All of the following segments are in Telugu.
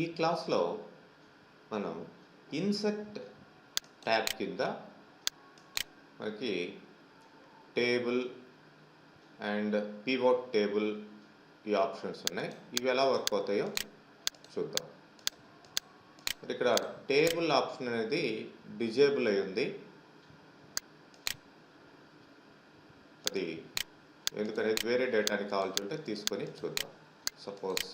ఈ క్లాస్లో మనం ఇన్సర్ట్ ట్యాబ్ కింద మనకి టేబుల్ అండ్ పివోట్ టేబుల్ ఈ ఆప్షన్స్ ఉన్నాయి. ఇవి ఎలా వర్క్ అవుతాయో చూద్దాం. ఇక్కడ టేబుల్ ఆప్షన్ అనేది డిజేబుల్ అయి ఉంది. అది ఎందుకనేది వేరే డేటాని కావాల్సి ఉంటే తీసుకొని చూద్దాం. సపోజ్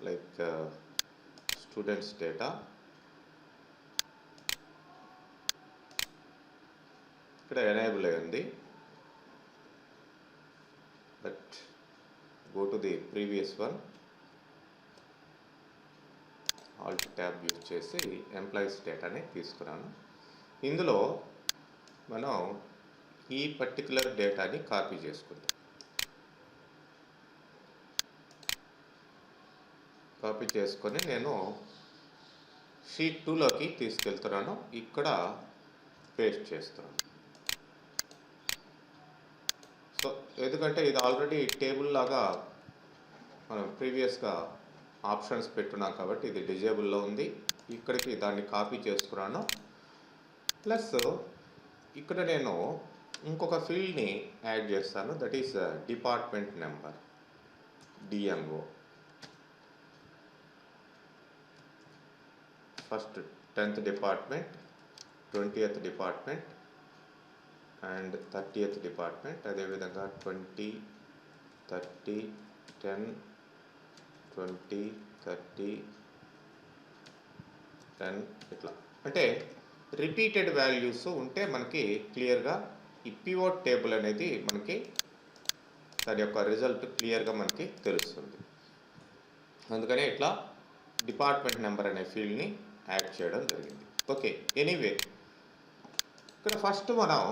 లైక్ స్టూడెంట్స్ డేటా ఇక్కడ ఎనేబుల్ అయ్యింది. But go to the previous one. Alt tab use చేసి ఎంప్లాయీస్ డేటాని తీసుకున్నాను. ఇందులో మనం ఈ పర్టికులర్ డేటాని కాపీ చేసుకుందాం. కాపీ చేసుకొని నేను షీట్ 2లోకి తీసుకెళ్తున్నాను. ఇక్కడ పేస్ట్ చేస్తున్నాను. సో ఎందుకంటే ఇది ఆల్రెడీ టేబుల్ లాగా మనం ప్రీవియస్గా ఆప్షన్స్ పెట్టున్నాం కాబట్టి ఇది డిజేబుల్లో ఉంది. ఇక్కడికి దాన్ని కాపీ చేసుకున్నాను. ప్లస్ ఇక్కడ నేను ఇంకొక ఫీల్డ్ని యాడ్ చేస్తాను. That is department number, DMO. First 10th department, 20th department and 30th department. అదేవిధంగా 20, 30, 10, 20, 30, 10 ఇట్లా. అంటే రిపీటెడ్ వాల్యూస్ ఉంటే మనకి క్లియర్గా ఈ పివోట్ టేబుల్ అనేది మనకి దాని యొక్క రిజల్ట్ క్లియర్గా మనకి తెలుస్తుంది. అందుకనే ఇట్లా డిపార్ట్మెంట్ నెంబర్ అనే ఫీల్డ్ని యాడ్ చేయడం జరిగింది. ఓకే, ఎనీవే ఇక్కడ ఫస్ట్ మనం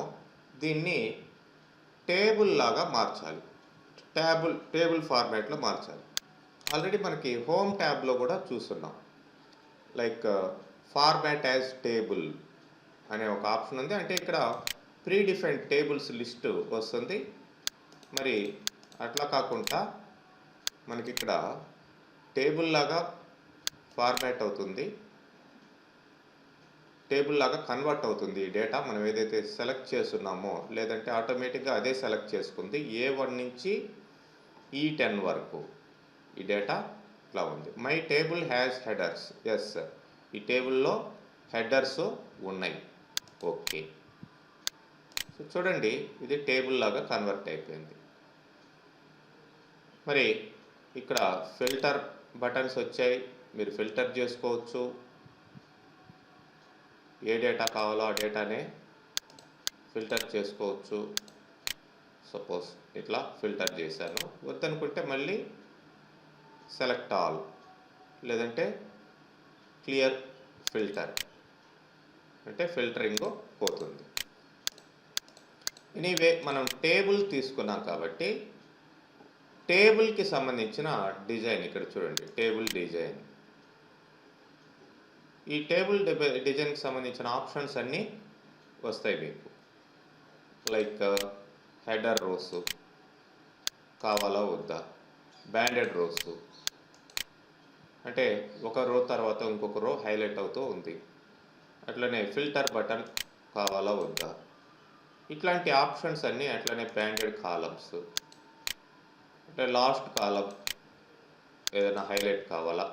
దీన్ని టేబుల్ లాగా మార్చాలి. టేబుల్ ఫార్మాట్లో మార్చాలి. ఆల్రెడీ మనకి హోమ్ ట్యాబ్లో కూడా చూస్తున్నాం. లైక్ ఫార్మాట్ యాజ్ టేబుల్ అనే ఒక ఆప్షన్ ఉంది. అంటే ఇక్కడ ప్రీ డిఫైన్డ్ టేబుల్స్ లిస్ట్ వస్తుంది. మరి అట్లా కాకుండా మనకి ఇక్కడ టేబుల్ లాగా ఫార్మాట్ అవుతుంది, టేబుల్ లాగా కన్వర్ట్ అవుతుంది ఈ డేటా. మనం ఏదైతే సెలెక్ట్ చేస్తున్నామో లేదంటే ఆటోమేటిక్గా అదే సెలెక్ట్ చేసుకుంది. A1 నుంచి E10 వరకు ఈ డేటా ఇట్లా ఉంది. My table has headers. Yes, ఈ టేబుల్లో హెడర్స్ ఉన్నాయి. ఓకే, సో చూడండి ఇది టేబుల్ లాగా కన్వర్ట్ అయిపోయింది. మరి ఇక్కడ ఫిల్టర్ బటన్స్ వచ్చాయి. మీరు ఫిల్టర్ చేసుకోవచ్చు. ఏ డేటా కావాలో ఆ డేటానే ఫిల్టర్ చేసుకోవచ్చు. సపోజ్ ఇట్లా ఫిల్టర్ చేశాను. వద్దనుకుంటే మళ్ళీ సెలెక్ట్ ఆల్ లేదంటే క్లియర్ ఫిల్టర్ అంటే ఫిల్టరింగ్ పోతుంది. ఎనీవే మనం టేబుల్ తీసుకున్నాం కాబట్టి టేబుల్కి సంబంధించిన డిజైన్ ఇక్కడ చూడండి. Table design. ఈ టేబుల్ డిజైన్కి సంబంధించిన ఆప్షన్స్ అన్నీ వస్తాయి మీకు. లైక్ హెడర్ రోస్ కావాలా వద్దా, బ్యాండెడ్ రోస్ అంటే ఒక రో తర్వాత ఇంకొక రో హైలైట్ అవుతూ ఉంది. అట్లనే ఫిల్టర్ బటన్ కావాలా వద్దా, ఇట్లాంటి ఆప్షన్స్ అన్నీ. అట్లనే బ్యాండెడ్ కాలమ్స్ అంటే లాస్ట్ కాలం ఏదైనా హైలైట్ కావాలా,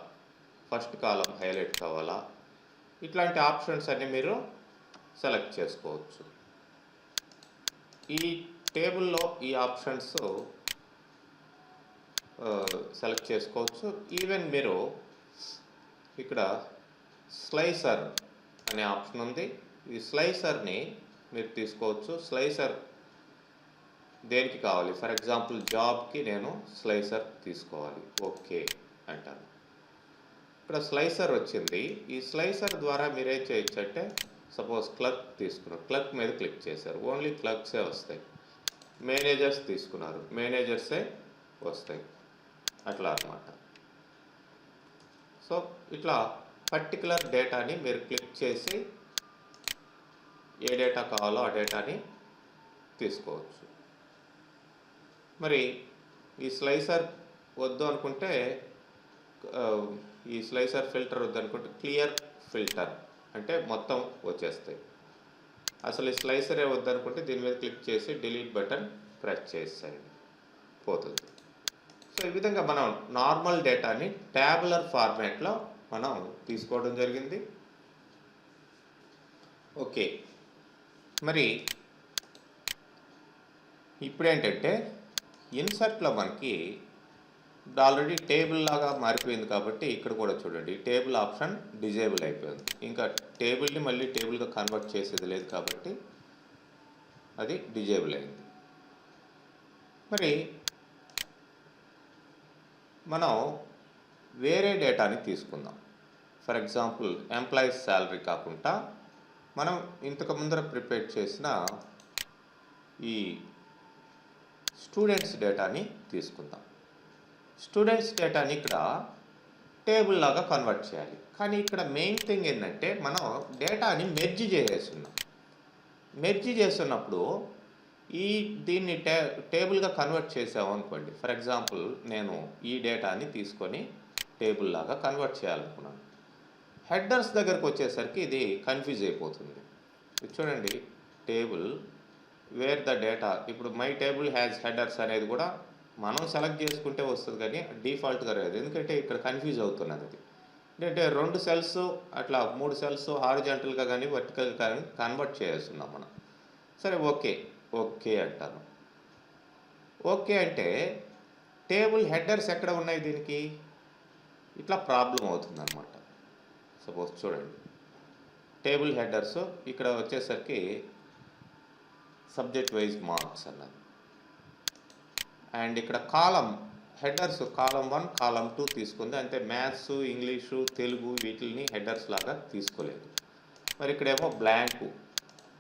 ఫస్ట్ కాలం హైలైట్ కావాలా, ఇట్లాంటి ఆప్షన్స్ అన్ని మీరు సెలెక్ట్ చేసుకోవచ్చు. ఈ టేబుల్లో ఈ ఆప్షన్స్ సెలెక్ట్ చేసుకోవచ్చు. ఈవెన్ మీరు ఇక్కడ స్లైసర్ అనే ఆప్షన్ ఉంది. ఈ స్లైసర్ని మీరు తీసుకోవచ్చు. స్లైసర్ దేనికి కావాలి? ఫర్ ఎగ్జాంపుల్ జాబ్కి నేను స్లైసర్ తీసుకోవాలి. ఓకే అంటాను. ఇక్కడ స్లైసర్ వచ్చింది. ఈ స్లైసర్ ద్వారా మీరేం చేయొచ్చు అంటే సపోజ్ క్లర్క్ తీసుకున్నారు. క్లర్క్ మీద క్లిక్ చేశారు. ఓన్లీ క్లర్క్సే వస్తాయి. మేనేజర్స్ తీసుకున్నారు, మేనేజర్సే వస్తాయి. అట్లా అన్నమాట. సో ఇట్లా పర్టికులర్ డేటాని మీరు క్లిక్ చేసి ఏ డేటా కావాలో ఆ డేటాని తీసుకోవచ్చు. మరి ఈ స్లైసర్ వద్దు అనుకుంటే ఈ స్లైసర్ ఫిల్టర్ వద్దు అనుకుంటే క్లియర్ ఫిల్టర్ అంటే మొత్తం వచ్చేస్తాయి. అసలు ఈ స్లైసరే వద్దనుకుంటే దీని మీద క్లిక్ చేసి డిలీట్ బటన్ ప్రెస్ చేసేయండి, పోతుంది. సో ఈ విధంగా మనం నార్మల్ డేటాని ట్యాబులర్ ఫార్మాట్లో మనం తీసుకోవడం జరిగింది. ఓకే, మరి ఇప్పుడేంటంటే ఇన్సర్ట్లో మనకి ఆల్రెడీ టేబుల్ లాగా మారిపోయింది కాబట్టి ఇక్కడ కూడా చూడండి టేబుల్ ఆప్షన్ డిజేబుల్ అయిపోయింది. ఇంకా టేబుల్ని మళ్ళీ టేబుల్గా కన్వర్ట్ చేసేది లేదు కాబట్టి అది డిజేబుల్ అయింది. మరి మనం వేరే డేటాని తీసుకుందాం. ఫర్ ఎగ్జాంపుల్ ఎంప్లాయీస్ శాలరీ కాకుండా మనం ఇంతకు ముందర ప్రిపేర్ చేసిన ఈ స్టూడెంట్స్ డేటాని తీసుకుందాం. స్టూడెంట్స్ డేటాని ఇక్కడ టేబుల్ లాగా కన్వర్ట్ చేయాలి. కానీ ఇక్కడ మెయిన్ థింగ్ ఏంటంటే మనం డేటాని మెర్జ్ చేసేస్తున్నాం. మెర్జ్ చేస్తున్నప్పుడు దీన్ని టేబుల్గా కన్వర్ట్ చేసాము అనుకోండి. ఫర్ ఎగ్జాంపుల్ నేను ఈ డేటాని తీసుకొని టేబుల్ లాగా కన్వర్ట్ చేయాలనుకున్నాను. హెడర్స్ దగ్గరకు వచ్చేసరికి ఇది కన్ఫ్యూజ్ అయిపోతుంది. చూడండి టేబుల్ వేర్ ద డేటా, ఇప్పుడు మై టేబుల్ హ్యాజ్ హెడర్స్ అనేది కూడా మనం సెలెక్ట్ చేసుకుంటే వస్తుంది కానీ డిఫాల్ట్గా రాదు. ఎందుకంటే ఇక్కడ కన్ఫ్యూజ్ అవుతున్నది. అది అంటే 2 సెల్స్ అట్లా 3 సెల్స్ హారిజాంటల్గా కానీ వర్టికల్గా కానీ కన్వర్ట్ చేస్తున్నాం మనం. సరే ఓకే అంటాను. ఓకే అంటే టేబుల్ హెడర్స్ ఎక్కడ ఉన్నాయి దీనికి, ఇట్లా ప్రాబ్లం అవుతుందన్నమాట. సపోజ్ చూడండి టేబుల్ హెడర్స్ ఇక్కడ వచ్చేసరికి సబ్జెక్ట్ వైజ్ మార్క్స్ అన్నది, అండ్ ఇక్కడ కాలం హెడర్స్ కాలం 1 కాలం 2 తీసుకుంది. అంటే మ్యాథ్స్, ఇంగ్లీషు, తెలుగు వీటిని హెడర్స్ లాగా తీసుకోలేదు. మరి ఇక్కడేమో బ్లాంక్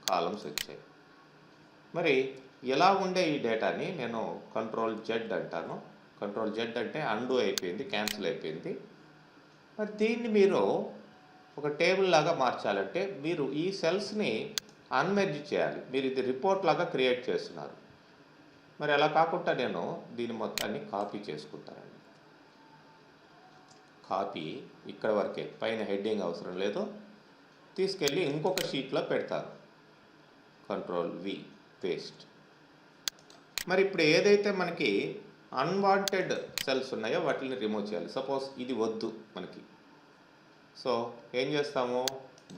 కాలమ్స్ వచ్చాయి. మరి ఎలా ఉండే ఈ డేటాని నేను కంట్రోల్ జెడ్ అంటాను. కంట్రోల్ జెడ్ అంటే అండు అయిపోయింది, క్యాన్సిల్ అయిపోయింది. మరి దీన్ని మీరు ఒక టేబుల్ లాగా మార్చాలంటే మీరు ఈ సెల్స్ని అన్మెర్జ్ చేయాలి. మీరు ఇది రిపోర్ట్ లాగా క్రియేట్ చేస్తున్నారు. మరి అలా కాకుండా నేను దీని మొత్తాన్ని కాపీ చేసుకుంటానండి. కాపీ ఇక్కడ వరకే, పైన హెడ్డింగ్ అవసరం లేదు. తీసుకెళ్ళి ఇంకొక షీట్లో పెడతారు. Control V paste. మరి ఇప్పుడు ఏదైతే మనకి అన్వాంటెడ్ సెల్స్ ఉన్నాయో వాటిని రిమూవ్ చేయాలి. సపోజ్ ఇది వద్దు మనకి. సో ఏం చేస్తాము,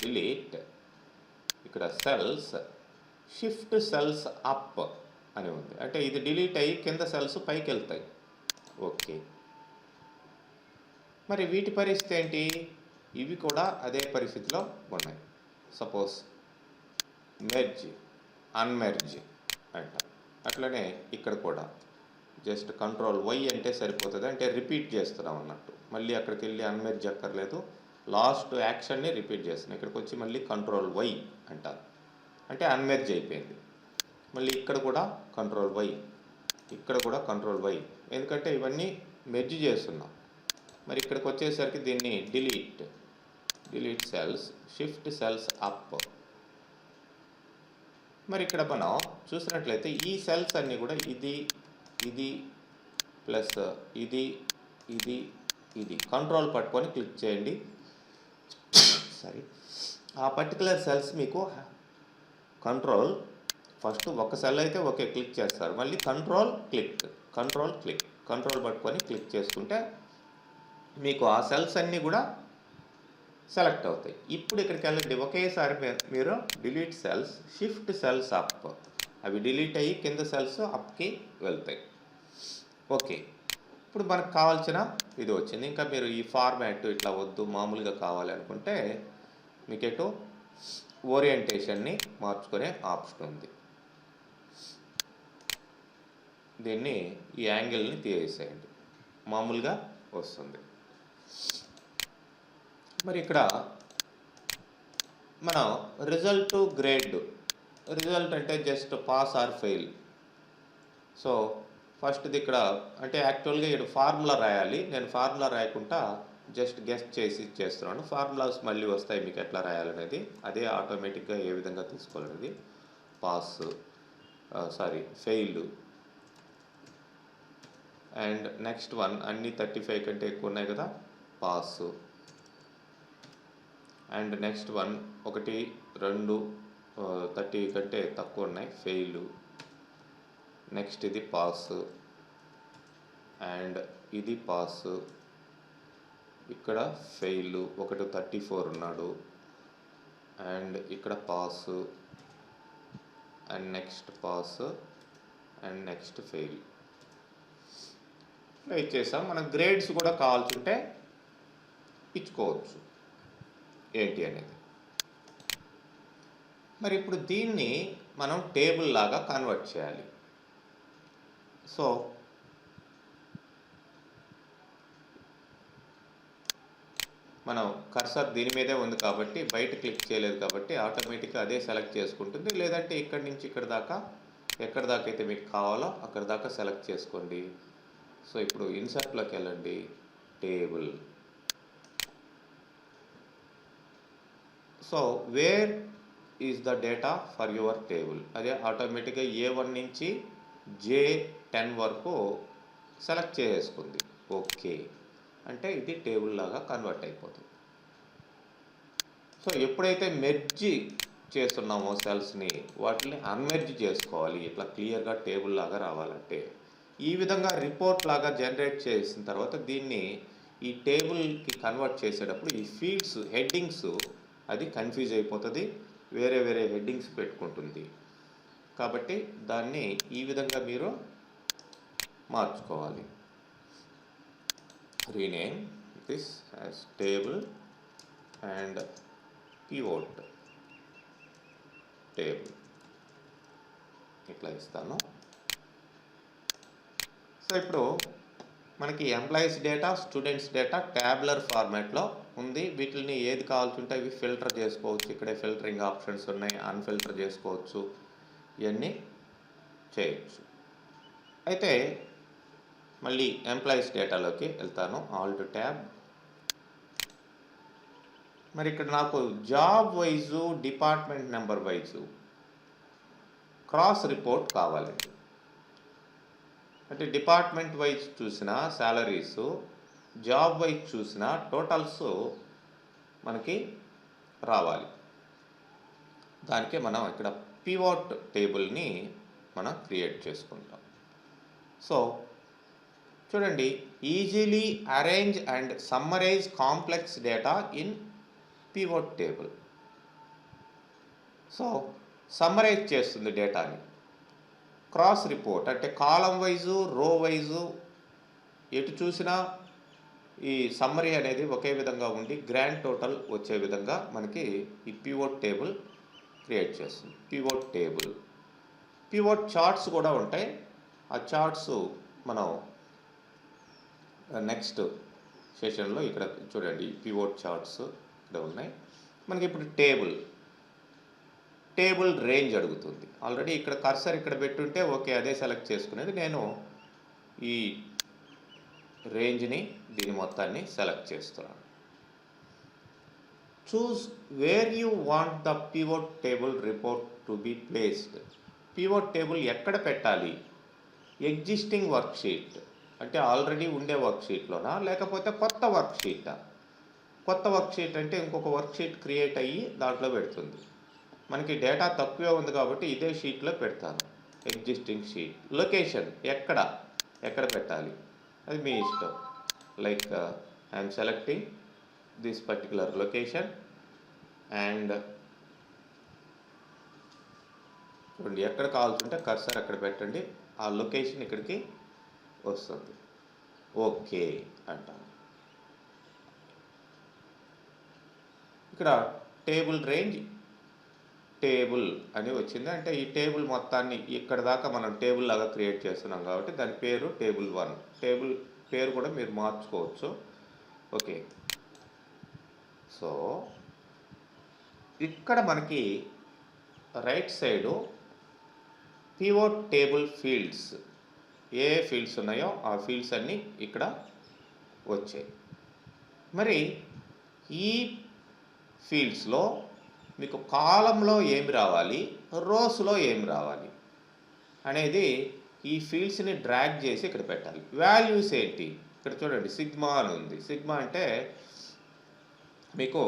డిలీట్, ఇక్కడ సెల్స్ షిఫ్ట్ సెల్స్ అప్ అని ఉంది. అంటే ఇది డిలీట్ అయ్యి కింద సెల్స్ పైకి వెళ్తాయి. ఓకే, మరి వీటి పరిస్థితి ఏంటి, ఇవి కూడా అదే పరిస్థితిలో ఉన్నాయి. సపోజ్ మెర్జ్, అన్మెర్జ్ అంటారు. అట్లనే ఇక్కడ కూడా జస్ట్ కంట్రోల్ వై అంటే సరిపోతుంది. అంటే రిపీట్ చేస్తున్నాం అన్నట్టు. మళ్ళీ అక్కడికి వెళ్ళి అన్మెర్జ్ అక్కర్లేదు, లాస్ట్ యాక్షన్ని రిపీట్ చేస్తున్నాం. ఇక్కడికి వచ్చి మళ్ళీ కంట్రోల్ వై అంటారు. అంటే అన్మెర్జ్ అయిపోయింది. మళ్ళీ ఇక్కడ కూడా కంట్రోల్ వై, ఇక్కడ కూడా కంట్రోల్ వై, ఎందుకంటే ఇవన్నీ మెర్జ్ చేస్తున్నాం. మరి ఇక్కడికి వచ్చేసరికి దీన్ని delete cells, shift cells up. మరి ఇక్కడ మనం చూసినట్లయితే ఈ సెల్స్ అన్నీ కూడా ఇది ప్లస్ ఇది కంట్రోల్ పట్టుకొని క్లిక్ చేయండి. సారీ, ఆ పర్టికులర్ సెల్స్ మీకు కంట్రోల్ ఫస్ట్ ఒక సెల్ అయితే ఓకే క్లిక్ చేస్తారు, మళ్ళీ కంట్రోల్ పట్టుకొని క్లిక్ చేసుకుంటే మీకు ఆ సెల్స్ అన్నీ కూడా సెలెక్ట్ అవుతాయి. ఇప్పుడు ఇక్కడికి వెళ్ళండి, ఒకేసారి మీరు delete cells, shift cells up, అవి డిలీట్ అయ్యి కింద సెల్స్ అప్కి వెళ్తాయి. ఓకే, ఇప్పుడు మనకు కావాల్సిన ఇది వచ్చింది. ఇంకా మీరు ఈ ఫార్మాట్ ఇట్లా వద్దు, మామూలుగా కావాలి అనుకుంటే మీకు ఎటు ఓరియంటేషన్ని మార్చుకునే ఆప్షన్ ఉంది. దీన్ని ఈ యాంగిల్ని తీసేయండి, మామూలుగా వస్తుంది. మరి ఇక్కడ మనం రిజల్ట్ గ్రేడ్, రిజల్ట్ అంటే just pass or fail. So ఫస్ట్ది ఇక్కడ అంటే యాక్చువల్గా ఇక్కడ ఫార్ములా రాయాలి. నేను ఫార్ములా రాయకుండా జస్ట్ గెస్ట్ చేసి చేస్తున్నాను. ఫార్ములాస్ మళ్ళీ వస్తాయి మీకు ఎట్లా రాయాలనేది, అదే ఆటోమేటిక్గా ఏ విధంగా తీసుకోవాలనేది. Pass, failed, and next one అన్ని 35 కంటే ఎక్కువ ఉన్నాయి కదా, పాస్. అండ్ నెక్స్ట్ వన్ 1 2 30 కంటే తక్కువ ఉన్నాయి, ఫెయిల్. నెక్స్ట్ ఇది పాస్ అండ్ ఇది పాస్. ఇక్కడ ఫెయిల్, 34 ఉన్నాడు. అండ్ ఇక్కడ pass and next pass and next fail. ఇలా ఇచ్చేసాం. మనకు గ్రేడ్స్ కూడా కావాల్సింటే ఇచ్చుకోవచ్చు ఏంటి అనేది. మరి ఇప్పుడు దీన్ని మనం టేబుల్ లాగా కన్వర్ట్ చేయాలి. సో మనం కర్సర్ దీని మీదే ఉంది కాబట్టి బయట క్లిక్ చేయలేదు కాబట్టి ఆటోమేటిక్గా అదే సెలెక్ట్ చేసుకుంటుంది. లేదంటే ఇక్కడి నుంచి ఇక్కడ దాకా ఎక్కడి దాకా అయితే మీకు కావాలో అక్కడ దాకా సెలెక్ట్ చేసుకోండి. సో ఇప్పుడు ఇన్సర్ట్లోకి వెళ్ళండి, table. So where is the data for your table, అదే ఆటోమేటిక్గా A1 నుంచి J10 వరకు సెలెక్ట్ చేసుకుంది. ఓకే అంటే ఇది టేబుల్ లాగా కన్వర్ట్ అయిపోతుంది. సో ఎప్పుడైతే మెర్జ్ చేస్తున్నామో సెల్స్ని, వాటిని అన్మెర్జ్ చేసుకోవాలి ఇట్లా క్లియర్గా టేబుల్ లాగా రావాలంటే. ఈ విధంగా రిపోర్ట్ లాగా జనరేట్ చేసిన తర్వాత దీన్ని ఈ టేబుల్కి కన్వర్ట్ చేసేటప్పుడు ఈ ఫీల్డ్స్ హెడ్డింగ్స్ అది కన్ఫ్యూజ్ అయిపోతుంది, వేరే వేరే హెడ్డింగ్స్ పెట్టుకుంటుంది. కాబట్టి దాన్ని ఈ విధంగా మీరు మార్చుకోవాలి. rename this as table and pivot table ఇట్లా ఇస్తాను. సో ఇప్పుడు మనకి employees data, students data tabular ఫార్మాట్లో ఉంది. వీటిని ఏది కావాల్సింటే అవి ఫిల్టర్ చేసుకోవచ్చు. ఇక్కడే ఫిల్టరింగ్ ఆప్షన్స్ ఉన్నాయి, అన్ఫిల్టర్ చేసుకోవచ్చు, ఇవన్నీ చేయొచ్చు. అయితే మళ్ళీ ఎంప్లాయీస్ డేటాలోకి వెళ్తాను, ఆల్ట్ ట్యాబ్. మరి ఇక్కడ నాకు job wise, department number wise cross report కావాలండి. అంటే డిపార్ట్మెంట్ వైజ్ చూసిన శాలరీస్, జాబ్ వైజ్ చూసిన టోటల్స్ మనకి రావాలి. దానికే మనం ఇక్కడ పివోట్ టేబుల్ని మనం క్రియేట్ చేసుకుంటాం. సో చూడండి, easily arrange and summarise complex data in pivot table. So summarise చేస్తుంది డేటాని. క్రాస్ రిపోర్ట్ అంటే కాలం వైజు, రో వైజు ఎటు చూసినా ఈ సమ్మరీ అనేది ఒకే విధంగా ఉండి గ్రాండ్ టోటల్ వచ్చే విధంగా మనకి ఈ పివోట్ టేబుల్ క్రియేట్ చేస్తుంది. పివోట్ టేబుల్, పివోట్ చార్ట్స్ కూడా ఉంటాయి. ఆ చార్ట్స్ మనం నెక్స్ట్ సెషన్లో ఇక్కడ చూడండి, పివోట్ చార్ట్స్ ఇక్కడ ఉన్నాయి. మనకి ఇప్పుడు టేబుల్ రేంజ్ అడుగుతుంది. ఆల్రెడీ ఇక్కడ కర్సర్ ఇక్కడ పెట్టుంటే ఓకే అదే సెలెక్ట్ చేసుకునేది. నేను ఈ రేంజ్ని దీని మొత్తాన్ని సెలెక్ట్ చేస్తున్నాను. Choose where you want the pivot table report to be placed. Pivot table ఎక్కడ పెట్టాలి? ఎగ్జిస్టింగ్ వర్క్షీట్ అంటే ఆల్రెడీ ఉండే వర్క్షీట్లోనా, లేకపోతే కొత్త వర్క్షీటా? కొత్త వర్క్షీట్ అంటే ఇంకొక వర్క్షీట్ క్రియేట్ అయ్యి దాంట్లో పెడుతుంది. మనకి డేటా తక్కువే ఉంది కాబట్టి ఇదే షీట్లో పెడతాను. Existing sheet. లొకేషన్ ఎక్కడ పెట్టాలి అది మీ ఇష్టం. Like I'm selecting this particular location and చూడండి, ఎక్కడ కావాల్సింటే కర్సర్ అక్కడ పెట్టండి, ఆ లొకేషన్ ఇక్కడికి వస్తుంది. ఓకే అంటాను. ఇక్కడ టేబుల్ రేంజ్ టేబుల్ అని వచ్చింది. అంటే ఈ టేబుల్ మొత్తాన్ని ఇక్కడ దాకా మనం టేబుల్ లాగా క్రియేట్ చేస్తున్నాం కాబట్టి దాని పేరు టేబుల్ 1. టేబుల్ పేరు కూడా మీరు మార్చుకోవచ్చు. ఓకే, సో ఇక్కడ మనకి right side pivot table fields, ఏ ఫీల్డ్స్ ఉన్నాయో ఆ ఫీల్డ్స్ అన్నీ ఇక్కడ వచ్చాయి. మరి ఈ ఫీల్డ్స్లో మీకు కాలంలో ఏమి రావాలి, రోస్లో ఏమి రావాలి అనేది ఈ ఫీల్డ్స్ని డ్రాగ్ చేసి ఇక్కడ పెట్టాలి. వాల్యూస్ ఏంటి? ఇక్కడ చూడండి సిగ్మా అని ఉంది. సిగ్మా అంటే మీకు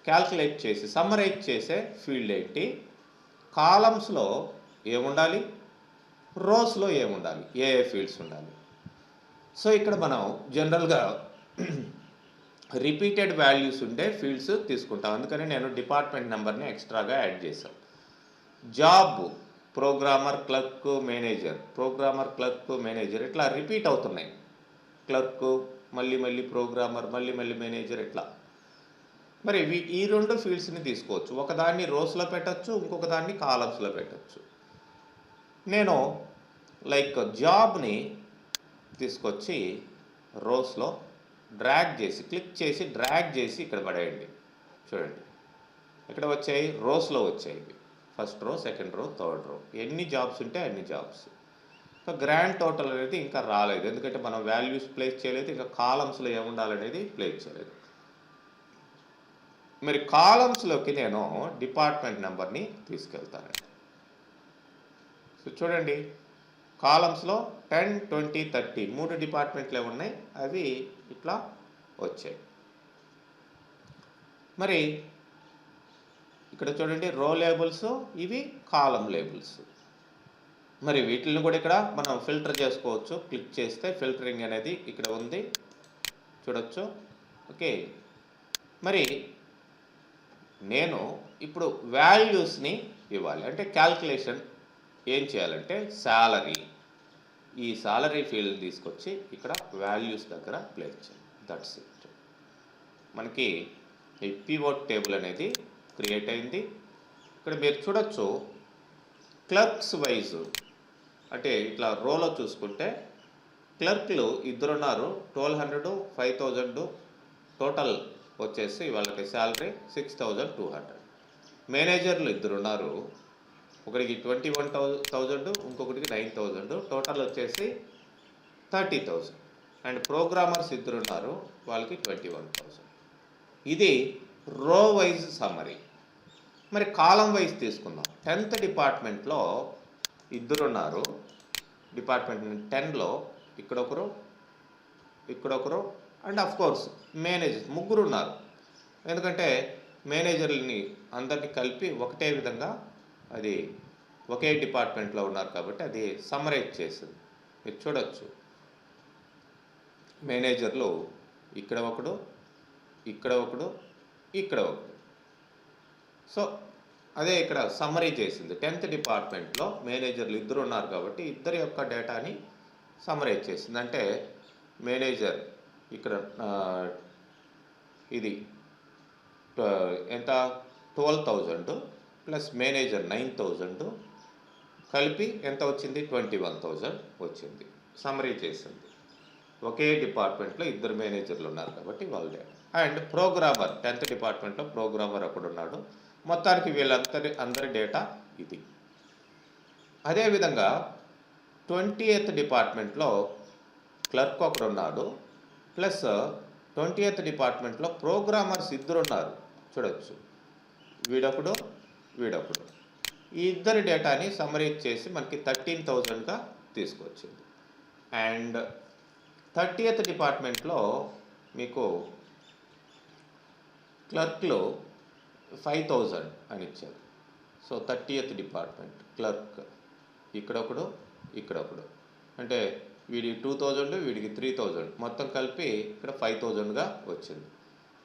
క్యాల్కులేట్ చేసి సమ్మరైజ్ చేసే ఫీల్డ్ ఏంటి, కాలమ్స్లో ఏముండాలి, రోస్లో ఏముండాలి, ఏ ఫీల్డ్స్ ఉండాలి. సో ఇక్కడ మనం జనరల్గా రిపీటెడ్ వాల్యూస్ ఉండే ఫీల్డ్స్ తీసుకుంటాం. అందుకని నేను డిపార్ట్మెంట్ నెంబర్ని ఎక్స్ట్రాగా యాడ్ చేశాను. Job programmer, clerk, manager, programmer, clerk, manager ఇట్లా రిపీట్ అవుతున్నాయి. క్లర్క్ మళ్ళీ మళ్ళీ ప్రోగ్రామర్, మళ్ళీ మళ్ళీ మేనేజర్ ఇట్లా. మరి ఈ రెండు ఫీల్డ్స్ని తీసుకోవచ్చు. ఒకదాన్ని రోస్లో పెట్టచ్చు, ఇంకొక దాన్ని కాలమ్స్లో పెట్టచ్చు. నేను లైక్ జాబ్ని తీసుకొచ్చి రోస్లో డ్రాగ్ చేసి క్లిక్ చేసి డ్రాగ్ చేసి ఇక్కడ పడేయండి. చూడండి ఇక్కడ వచ్చాయి, రోస్లో వచ్చాయి. First row, second row, third row, ఎన్ని జాబ్స్ ఉంటే అన్ని జాబ్స్. ఇంకా గ్రాండ్ టోటల్ అనేది ఇంకా రాలేదు, ఎందుకంటే మనం వాల్యూస్ ప్లేస్ చేయలేదు. ఇంకా కాలమ్స్లో ఏముండాలనేది ప్లేస్ చేయలేదు. మరి కాలమ్స్లోకి నేను డిపార్ట్మెంట్ నెంబర్ని తీసుకెళ్తానండి. సో చూడండి కాలమ్స్లో 10, 20, 30 3 డిపార్ట్మెంట్లు ఉన్నాయి, అవి ఇట్లా వచ్చాయి. మరి ఇక్కడ చూడండి రో లేబుల్స్, ఇవి కాలం లేబుల్స్. మరి వీటిని కూడా ఇక్కడ మనం ఫిల్టర్ చేసుకోవచ్చు. క్లిక్ చేస్తే ఫిల్టరింగ్ అనేది ఇక్కడ ఉంది, చూడొచ్చు. ఓకే, మరి నేను ఇప్పుడు వాల్యూస్ని ఇవ్వాలి అంటే క్యాల్కులేషన్ ఏం చేయాలంటే సాలరీ, ఈ సాలరీ ఫీల్డ్ తీసుకొచ్చి ఇక్కడ వాల్యూస్ దగ్గర ప్లేస్ చేయాలి. That's it. మనకి ఈ పివోట్ టేబుల్ అనేది క్రియేట్ అయింది. ఇక్కడ మీరు చూడొచ్చు క్లర్క్స్ వైజ్ అంటే ఇట్లా రోలో చూసుకుంటే క్లర్క్లు ఇద్దరున్నారు. 1200, 5000 టోటల్ వచ్చేసి వాళ్ళకి శాలరీ 6200. మేనేజర్లు ఇద్దరున్నారు, ఒకరికి 21,000, ఇంకొకటికి 9,000, టోటల్ వచ్చేసి 30,000. అండ్ ప్రోగ్రామర్స్ ఇద్దరున్నారు, వాళ్ళకి 21,000. ఇది రో వైజ్ సమ్మరీ. మరి కాలం వైజ్ తీసుకుందాం. 10th డిపార్ట్మెంట్లో ఇద్దరున్నారు, డిపార్ట్మెంట్ 10లో ఇక్కడొకరు, ఇక్కడొకరు, అండ్ ఆఫ్ కోర్స్ మేనేజర్ ముగ్గురు ఉన్నారు. ఎందుకంటే మేనేజర్లని అందరినీ కలిపి ఒకటే విధంగా అది ఒకే డిపార్ట్మెంట్లో ఉన్నారు కాబట్టి అది సమ్మరైజ్ చేసింది. మీరు చూడొచ్చు మేనేజర్లు ఇక్కడ ఒకడు, ఇక్కడ ఒకడు, ఇక్కడ ఒకడు. సో అదే ఇక్కడ సమ్మరీ చేసింది. 10th డిపార్ట్మెంట్లో మేనేజర్లు ఇద్దరు ఉన్నారు కాబట్టి ఇద్దరి యొక్క డేటాని సమ్మరైజ్ చేసింది. అంటే మేనేజర్ ఇక్కడ ఇది ఎంత 12,000 ప్లస్ మేనేజర్ 9,000 కలిపి ఎంత వచ్చింది 21,000 వచ్చింది. సమ్మరీ చేసింది. ఒకే డిపార్ట్మెంట్లో ఇద్దరు మేనేజర్లు ఉన్నారు కాబట్టి వాళ్ళ డేటా. అండ్ ప్రోగ్రామర్ 10th డిపార్ట్మెంట్లో ప్రోగ్రామర్ ఒకడు ఉన్నాడు. మొత్తానికి అందరి డేటా ఇది. అదేవిధంగా 20th డిపార్ట్మెంట్లో క్లర్క్ ఒకడు ఉన్నాడు, ప్లస్ 20th డిపార్ట్మెంట్లో ప్రోగ్రామర్స్ ఇద్దరు ఉన్నారు. చూడొచ్చు వీడొకడు, వీడొకడు. ఈ ఇద్దరి డేటాని సమ్మరైజ్ చేసి మనకి 13,000గా తీసుకొచ్చింది. అండ్ 30th డిపార్ట్మెంట్లో మీకు క్లర్క్లు 5,000 అని ఇచ్చారు. సో 30th డిపార్ట్మెంట్ క్లర్క్ ఇక్కడొకడు, ఇక్కడొకడు, అంటే వీడికి 2,000, వీడికి 3,000, మొత్తం కలిపి ఇక్కడ 5,000గా వచ్చింది.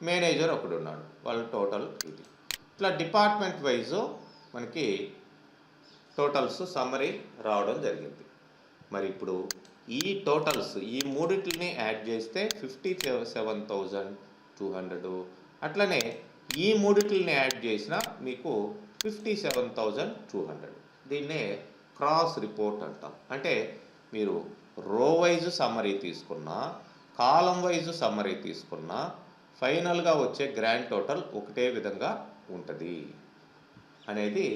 మేనేజర్ ఒకడు ఉన్నాడు, వాళ్ళ టోటల్ ఇది. ఇట్లా డిపార్ట్మెంట్ వైజ్ మనకి టోటల్స్ సమ్మరీ రావడం జరిగింది. మరి ఇప్పుడు ఈ టోటల్స్ ఈ మూడింటిని యాడ్ చేస్తే 57,200, అట్లనే ఈ మూడింటిని యాడ్ చేసినా మీకు 57,200. దీన్నే క్రాస్ రిపోర్ట్ అంటాం. అంటే మీరు రో వైజ్ సమ్మరీ తీసుకున్నా, కాలం వైజ్ సమ్మరీ తీసుకున్నా ఫైనల్గా వచ్చే గ్రాండ్ టోటల్ ఒకటే విధంగా ఉంటుంది అనేది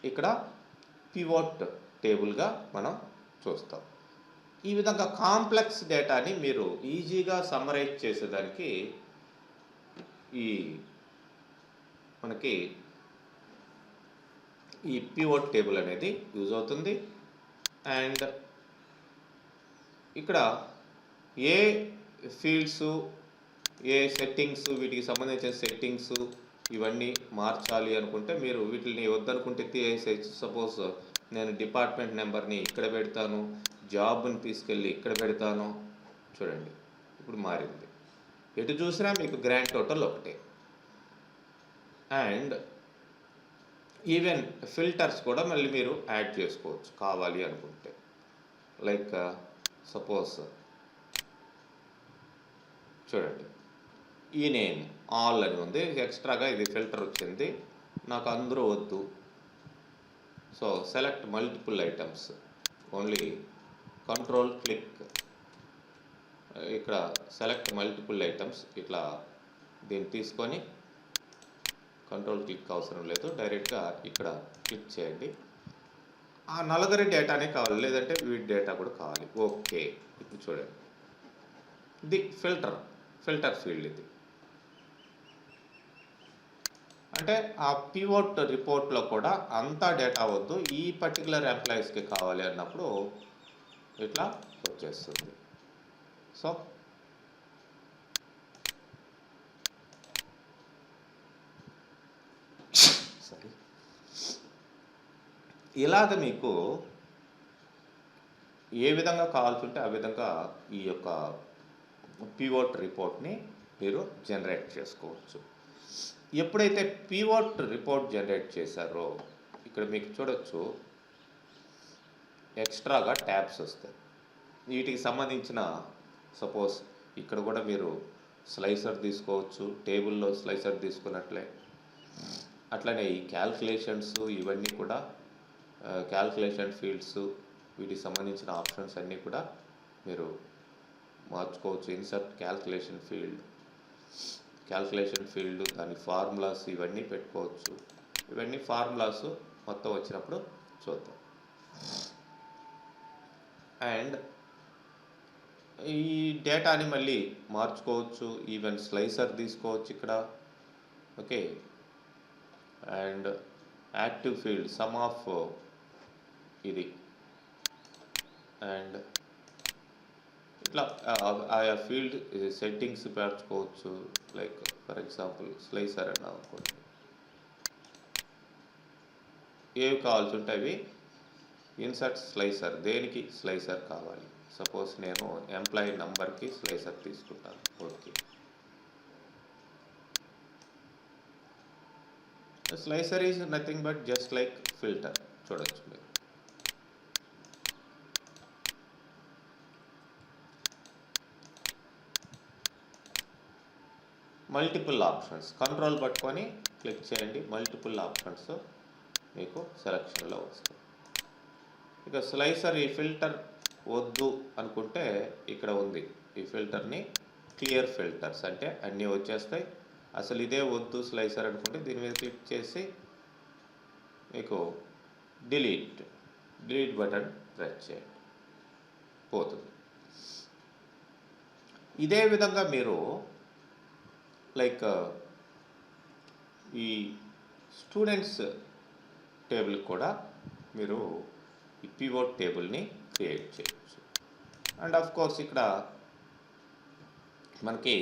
ఇక్కడ పివోట్ టేబుల్గా మనం చూస్తాం. ఈ విధంగా కాంప్లెక్స్ డేటాని మీరు ఈజీగా సమ్మరైజ్ చేసేదానికి మనకి ఈ పివోట్ టేబుల్ అనేది యూజ్ అవుతుంది. అండ్ ఇక్కడ ఏ ఫీల్డ్స్, ఏ సెట్టింగ్స్, వీటికి సంబంధించిన సెట్టింగ్స్ ఇవన్నీ మార్చాలి అనుకుంటే మీరు వీటిని వద్దనుకుంటే తీసేయచ్చు. సపోజ్ నేను డిపార్ట్మెంట్ నెంబర్ని ఇక్కడ పెడతాను, జాబ్ని తీసుకెళ్ళి ఇక్కడ పెడతాను. చూడండి ఇప్పుడు మారింది. ఎటు చూసినా మీకు గ్రాండ్ టోటల్ ఒకటే. అండ్ ఈవెన్ ఫిల్టర్స్ కూడా మళ్ళీ మీరు యాడ్ చేసుకోవచ్చు కావాలి అనుకుంటే. లైక్ సపోజ్ చూడండి ఈ నేమ్ ఆల్ అని ఉంది, ఎక్స్ట్రాగా ఇది ఫిల్టర్ వచ్చింది, నాకు అందరూ వద్దు. So select multiple items, only control click, ఇక్కడ సెలెక్ట్ మల్టిపుల్ ఐటమ్స్, ఇట్లా దీన్ని తీసుకొని కంట్రోల్ క్లిక్ అవసరం లేదు, డైరెక్ట్గా ఇక్కడ క్లిక్ చేయండి. ఆ నలుగురి డేటానే కావాలి, లేదంటే వీడి డేటా కూడా కావాలి. ఓకే, ఇప్పుడు చూడండి ఇది ఫిల్టర్ ఫీల్డ్. ఇది అంటే ఆ పివోట్ రిపోర్ట్లో కూడా అంతా డేటా వద్దు, ఈ పర్టికులర్ ఎంప్లాయీస్కి కావాలి అన్నప్పుడు ఇట్లా వచ్చేస్తుంది. సో ఇలాగ మీకు ఏ విధంగా కావాల్సి ఉంటే ఆ విధంగా ఈ యొక్క పివోట్ రిపోర్ట్ని మీరు జనరేట్ చేసుకోవచ్చు. ఎప్పుడైతే పివోట్ రిపోర్ట్ జనరేట్ చేశారో ఇక్కడ మీకు చూడొచ్చు ఎక్స్ట్రాగా ట్యాబ్స్ వస్తాయి. వీటికి సంబంధించిన సపోజ్ ఇక్కడ కూడా మీరు స్లైసర్ తీసుకోవచ్చు, టేబుల్లో స్లైసర్ తీసుకున్నట్లే. అట్లనే ఈ క్యాల్కులేషన్స్ ఇవన్నీ కూడా క్యాల్కులేషన్ ఫీల్డ్స్, వీటికి సంబంధించిన ఆప్షన్స్ అన్నీ కూడా మీరు మార్చుకోవచ్చు. ఇన్సర్ట్ క్యాల్కులేషన్ ఫీల్డ్, దాని ఫార్ములాస్ ఇవన్నీ పెట్టుకోవచ్చు. ఇవన్నీ ఫార్ములాస్ మొత్తం వచ్చినప్పుడు చూద్దాం. అండ్ ఈ డేటాని మళ్ళీ మార్చుకోవచ్చు, ఈవెన్ స్లైసర్ తీసుకోవచ్చు ఇక్కడ. Okay, and active field some of ఇది, అండ్ ఇట్లా ఆయా ఫీల్డ్ సెట్టింగ్స్ పెంచుకోవచ్చు. లైక్ ఫర్ ఎగ్జాంపుల్ స్లైసర్ అని అనుకోండి, ఏవి కావాల్సి ఉంటే అవి ఇన్సర్ట్ స్లైసర్, దేనికి స్లైసర్ కావాలి. సపోజ్ నేను ఎంప్లాయీ నంబర్కి స్లైసర్ తీసుకుంటాను. Okay, slicer is nothing but just like filter. చూడొచ్చు మీరు. మల్టిపుల్ ఆప్షన్స్, కంట్రోల్ పట్టుకొని క్లిక్ చేయండి, మల్టిపుల్ ఆప్షన్స్ మీకు సెలక్షన్లో వస్తాయి. ఇక స్లైసర్ ఈ ఫిల్టర్ వద్దు అనుకుంటే ఇక్కడ ఉంది, ఈ ఫిల్టర్ని క్లియర్ ఫిల్టర్స్ అంటే అన్నీ వచ్చేస్తాయి. అసలు ఇదే వద్దు స్లైసర్ అనుకుంటే దీని మీద క్లిక్ చేసి మీకు డిలీట్ బటన్ ప్రెస్ చేయండి, పోతుంది. ఇదే విధంగా మీరు లైక్ ఈ స్టూడెంట్స్ టేబుల్ కూడా మీరు ఈ పివోట్ టేబుల్ని క్రియేట్ చేయవచ్చు. అండ్ ఆఫ్ కోర్స్ ఇక్కడ మనకి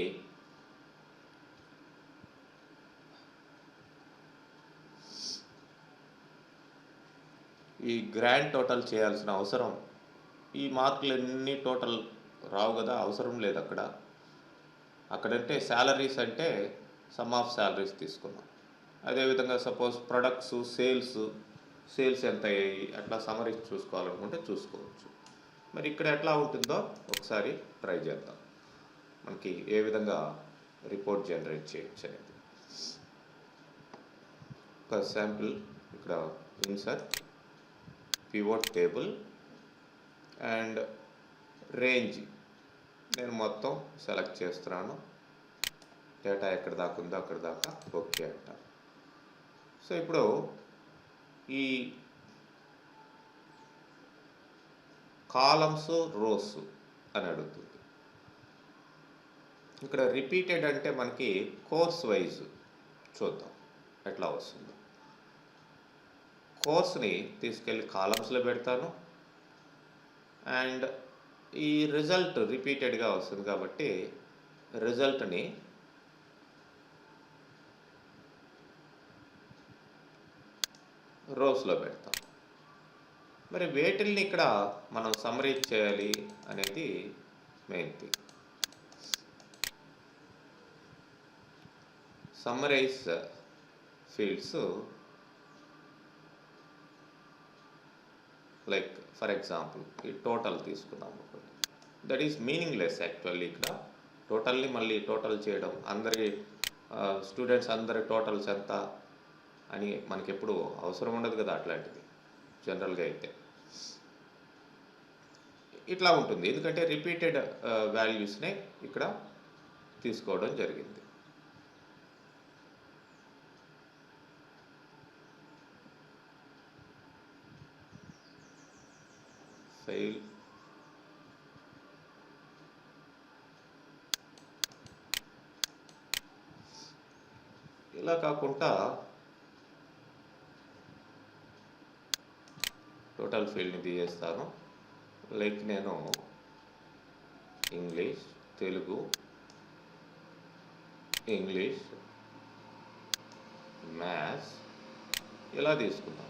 ఈ గ్రాండ్ టోటల్ చేయాల్సిన అవసరం, ఈ మార్కులన్నీ టోటల్ రావు కదా, అవసరం లేదు అక్కడ. అక్కడంటే శాలరీస్ అంటే సమ్ ఆఫ్ శాలరీస్ తీసుకున్నాం. అదేవిధంగా సపోజ్ ప్రొడక్ట్స్, సేల్స్ ఎంత అయ్యాయి అట్లా సమరీస్ చూసుకోవాలనుకుంటే చూసుకోవచ్చు. మరి ఇక్కడ ఎట్లా ఉంటుందో ఒకసారి ట్రై చేద్దాం, మనకి ఏ విధంగా రిపోర్ట్ జనరేట్ చేయొచ్చు అనేది. ఒక శాంపుల్ ఇక్కడ insert pivot table and range నేను మొత్తం సెలెక్ట్ చేస్తున్నాను. డేటా ఎక్కడ దాకా ఉందో అక్కడ దాకా ఓకే అంట. సో ఇప్పుడు ఈ కాలమ్స్, రోస్ అని అడుగుతుంది. ఇక్కడ రిపీటెడ్ అంటే మనకి కోర్స్ వైజ్ చూద్దాం ఎట్లా వస్తుందో. కోర్స్ని తీసుకెళ్ళి కాలమ్స్లో పెడతాను, అండ్ ఈ రిజల్ట్ రిపీటెడ్గా వస్తుంది కాబట్టి రిజల్ట్ని రోస్లో పెడతాం. మరి వేటిల్ని ఇక్కడ మనం సమ్మరైజ్ చేయాలి అనేది main thing. Summarise fields like for example ఈ టోటల్ తీసుకున్నాం ఒకటి, దట్ ఈస్ మీనింగ్లెస్ యాక్చువల్లీ. ఇక్కడ టోటల్ని మళ్ళీ టోటల్ చేయడం, అందరి స్టూడెంట్స్ అందరి టోటల్స్ ఎంత అని మనకి ఎప్పుడు అవసరం ఉండదు కదా అట్లాంటిది జనరల్గా అయితే. ఇట్లా ఉంటుంది ఎందుకంటే రిపీటెడ్ వాల్యూస్నే ఇక్కడ తీసుకోవడం జరిగింది. ఫైల్ ఇలా కాకుండా టోటల్ ఫీల్డ్ని తీసేస్తాను. లైక్ నేను ఇంగ్లీష్, తెలుగు, ఇంగ్లీష్, మ్యాథ్స్ ఇలా తీసుకున్నాను.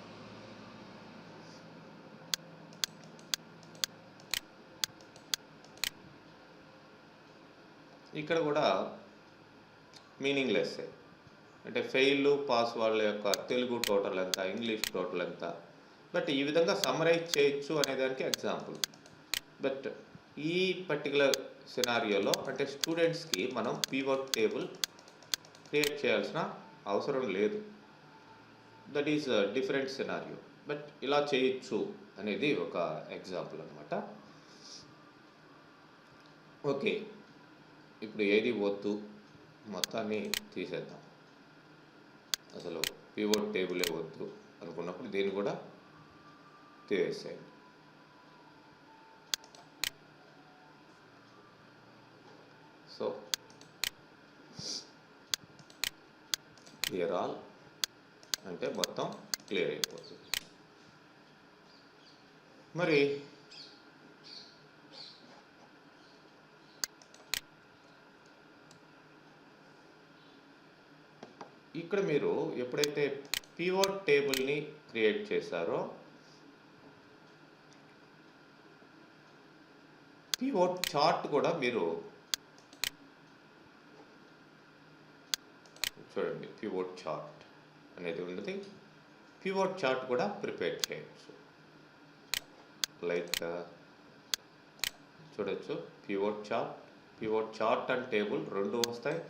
ఇక్కడ కూడా మీనింగ్లెస్, అంటే ఫెయిల్ పాస్ వాళ్ళ యొక్క తెలుగు టోటల్ ఎంత, ఇంగ్లీష్ టోటల్ ఎంత, బట్ ఈ విధంగా సమ్మరైజ్ చేయొచ్చు అనేదానికి ఎగ్జాంపుల్. బట్ ఈ పర్టికులర్ సినారియోలో అంటే స్టూడెంట్స్కి మనం పివట్ టేబుల్ క్రియేట్ చేయాల్సిన అవసరం లేదు. That is different scenario, but ఇలా చేయొచ్చు అనేది ఒక ఎగ్జాంపుల్ అనమాట. ఓకే, ఇప్పుడు ఏది వద్దు మొత్తాన్ని తీసేద్దాం. అసలు పివట్ టేబులే వద్దు అనుకున్నప్పుడు దీన్ని కూడా తీసేయండి. సో క్లియర్ ఆల్ అంటే మొత్తం క్లియర్ అయిపోతుంది. మరి ఇక్కడ మీరు ఎప్పుడైతే పివట్ టేబుల్ని క్రియేట్ చేశారో పివట్ చార్ట్ కూడా మీరు చూడండి, పివట్ చార్ట్ అనేది ఉన్నది. పివట్ చార్ట్ కూడా ప్రిపేర్ చేయొచ్చు. లైక్ చూడొచ్చు, పివట్ చార్ట్ అండ్ టేబుల్ రెండు వస్తాయి.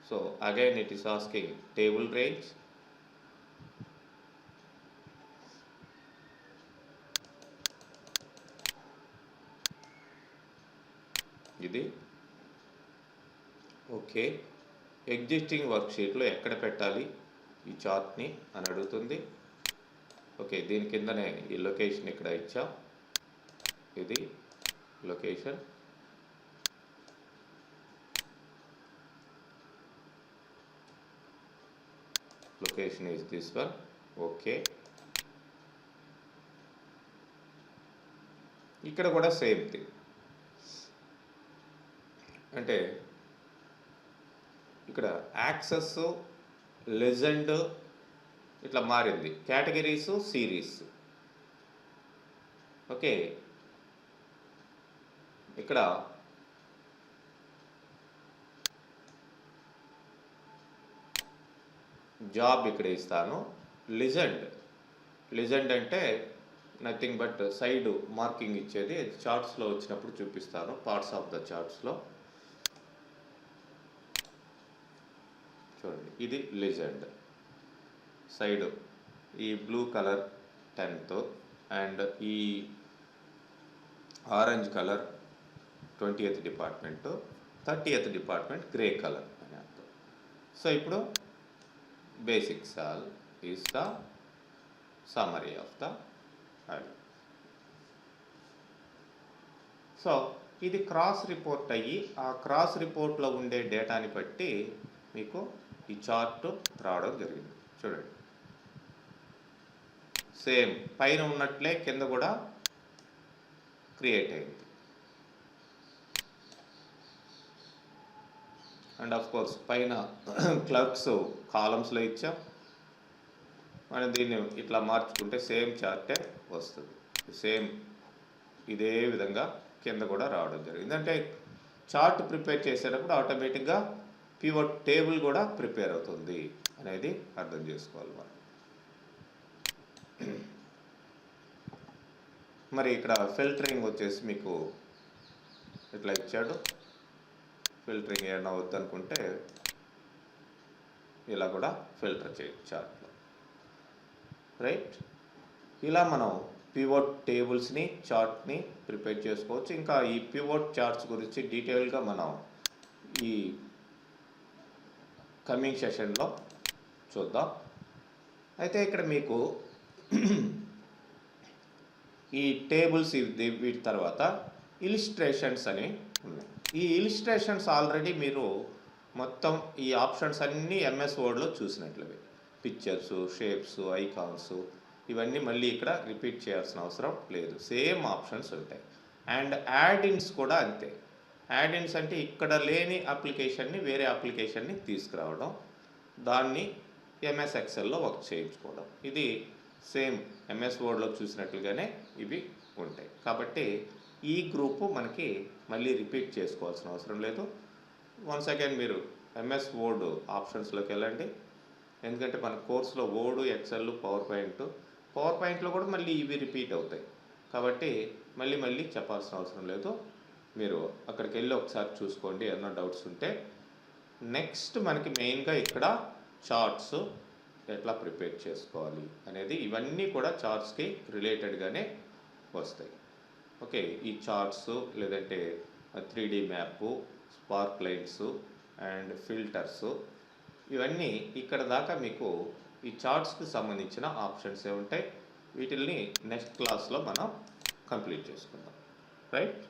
So again it is asking table range, ఇది ఓకే. ఎగ్జిస్టింగ్ వర్క్షీట్లో ఎక్కడ పెట్టాలి ఈ చార్ట్ని అని అడుగుతుంది. ఓకే, దీని కిందనే ఈ లొకేషన్ ఇక్కడ ఇచ్చాం, ఇది location. Location is this one. Okay, ఇక్కడ కూడా సేమ్ థింగ్. అంటే ఇక్కడ యాక్సెస్, లెజెండ్ ఇట్లా మారింది, కేటగిరీస్, సిరీస్. ఓకే, ఇక్కడ జాబ్ ఇక్కడ ఇస్తాను. లిజెండ్ అంటే నథింగ్ బట్ సైడ్ మార్కింగ్ ఇచ్చేది, చార్ట్స్లో వచ్చినప్పుడు చూపిస్తాను, పార్ట్స్ ఆఫ్ ద చార్ట్స్లో. చూడండి, ఇది లిజెండ్ సైడ్, ఈ బ్లూ కలర్ 10th అండ్ ఈ orange colour 20th department, 30th department grey colour అని అర్థం. సో ఇప్పుడు basics all is the summary of the value. So ఇది క్రాస్ రిపోర్ట్ అయ్యి ఆ క్రాస్ రిపోర్ట్లో ఉండే డేటాని బట్టి మీకు ఈ చార్ట్ రావడం జరిగింది. చూడండి, సేమ్ పైన ఉన్నట్లే కింద కూడా క్రియేట్ అయింది. అండ్ ఆఫ్ కోర్స్ పైన క్లర్క్స్ కాలమ్స్లో ఇచ్చాం. మనం దీన్ని ఇట్లా మార్చుకుంటే సేమ్ చార్టే వస్తుంది. సేమ్ ఇదే విధంగా కింద కూడా రావడం జరిగింది. అంటే చార్ట్ ప్రిపేర్ చేసేటప్పుడు ఆటోమేటిక్గా పివట్ టేబుల్ కూడా ప్రిపేర్ అవుతుంది అనేది అర్థం చేసుకోవాలి మనం. మరి ఇక్కడ ఫిల్టరింగ్ వచ్చేసి మీకు ఇట్లా ఇచ్చాడు. ఫిల్టరింగ్ ఏమైనా వద్దనుకుంటే ఇలా కూడా ఫిల్టర్ చేయొచ్చు చార్ట్లో, రైట్. ఇలా మనం పివట్ టేబుల్స్ని చార్ట్ని ప్రిపేర్ చేసుకోవచ్చు. ఇంకా ఈ పివట్ చార్ట్స్ గురించి డీటెయిల్గా మనం ఈ కమింగ్ సెషన్లో చూద్దాం. అయితే ఇక్కడ మీకు ఈ టేబుల్స్ వీటి తర్వాత ఇలిస్ట్రేషన్స్ అని ఉన్నాయి. ఈ ఇలిస్ట్రేషన్స్ ఆల్రెడీ మీరు మొత్తం ఈ ఆప్షన్స్ అన్నీ ఎంఎస్ వర్డ్లో చూసినట్లవే. పిక్చర్స్, షేప్స్, ఐకాన్స్ ఇవన్నీ మళ్ళీ ఇక్కడ రిపీట్ చేయాల్సిన అవసరం లేదు. సేమ్ ఆప్షన్స్ ఉంటాయి. అండ్ యాడ్ ఇన్స్ కూడా అంతే. యాడ్ ఇన్స్ అంటే ఇక్కడ లేని అప్లికేషన్ని వేరే అప్లికేషన్ని తీసుకురావడం, దాన్ని ఎంఎస్ ఎక్సెల్లో వర్క్ చేయించుకోవడం. ఇది సేమ్ ఎంఎస్ వర్డ్లో చూసినట్లుగానే ఇవి ఉంటాయి. కాబట్టి ఈ గ్రూపు మనకి మళ్ళీ రిపీట్ చేసుకోవాల్సిన అవసరం లేదు. వన్స్ అగైన్ మీరు ఎంఎస్ వర్డ్ ఆప్షన్స్లోకి వెళ్ళండి. ఎందుకంటే మన కోర్సులో వర్డ్, ఎక్సెల్, పవర్ పాయింట్లో కూడా మళ్ళీ ఇవి రిపీట్ అవుతాయి. కాబట్టి మళ్ళీ చెప్పాల్సిన అవసరం లేదు. మీరు అక్కడికి వెళ్ళి ఒకసారి చూసుకోండి ఏమన్నా డౌట్స్ ఉంటే. నెక్స్ట్ మనకి మెయిన్గా ఇక్కడ చార్ట్స్ ఎట్లా ప్రిపేర్ చేసుకోవాలి అనేది, ఇవన్నీ కూడా చార్ట్స్కి రిలేటెడ్గానే వస్తాయి. ఓకే, ఈ చార్ట్స్ లేదంటే 3D map, spark lines and filters, ఇవన్నీ ఇక్కడ దాకా మీకు ఈ చార్ట్స్కి సంబంధించిన ఆప్షన్స్ ఉంటాయి. వీటిల్ని నెక్స్ట్ క్లాస్లో మనం కంప్లీట్ చేసుకుందాం, రైట్.